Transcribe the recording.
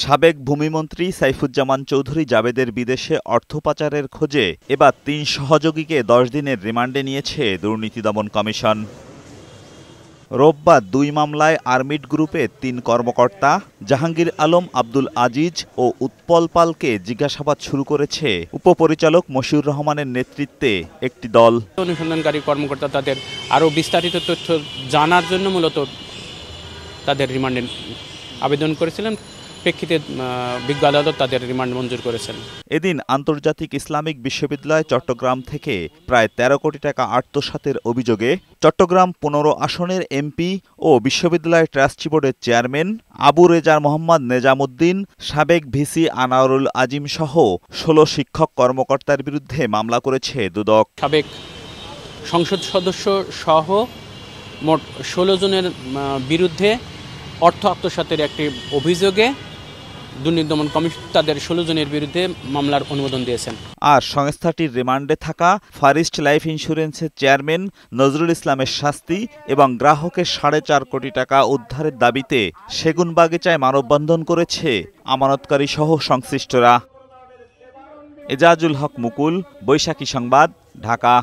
সাবেক ভূমিমন্ত্রী সাইফুজ্জামান চৌধুরী জাবেদের বিদেশে অর্থ পাচারের খোঁজে এবার ৩ সহযোগীকে ১০ দিনের রিমান্ডে নিয়েছে দুর্নীতি দমন কমিশন। রোববার ২ মামলায় আর্মিড গ্রুপের ৩ কর্মকর্তা জাহাঙ্গীর আলম, আব্দুল আজিজ ও উৎপল পালকে জিজ্ঞাসাবাদ শুরু করেছে উপপরিচালক মশিউর রহমানের নেতৃত্বে একটি দল। অনুসন্ধানকারী কর্মকর্তা তাদের আরও বিস্তারিত তথ্য জানার জন্য মূলত তাদের রিমান্ডের আবেদন করেছিলেন। প্রেক্ষিতে বিজ্ঞ আদালত তাদের রিমান্ড মঞ্জুর করেছেন। এদিন আন্তর্জাতিক ইসলামিক বিশ্ববিদ্যালয় চট্টগ্রাম থেকে প্রায় ১৩ কোটি টাকা আত্মসাতের অভিযোগে চট্টগ্রাম ১৫ আসনের এমপি ও বিশ্ববিদ্যালয় ট্রাস্টি বোর্ডের চেয়ারম্যান আবু রেজা মোহাম্মদ নেজামুদ্দিন, সাবেক ভিসি আনারুল আজিম সহ ১৬ শিক্ষক কর্মকর্তার বিরুদ্ধে মামলা করেছে দুদক। সাবেক সংসদ সদস্য সহ মোট ১৬ জনের বিরুদ্ধে অর্থ আত্মসাতের একটি অভিযোগে দুর্নীতি দমন কমিশন তাদের ১৬ জনের বিরুদ্ধে মামলার অনুমোদন দিয়েছেন। আর সংস্থাটির রিমান্ডে থাকা ফারিস্ট লাইফ ইন্স্যুরেন্সের চেয়ারম্যান নজরুল ইসলামের শাস্তি এবং গ্রাহকের ৪.৫ কোটি টাকা উদ্ধারের দাবিতে সেগুনবাগিচায় মানববন্ধন করেছে আমানতকারী সহ সংশ্লিষ্টরা। এজাজুল হক মুকুল, বৈশাখী সংবাদ, ঢাকা।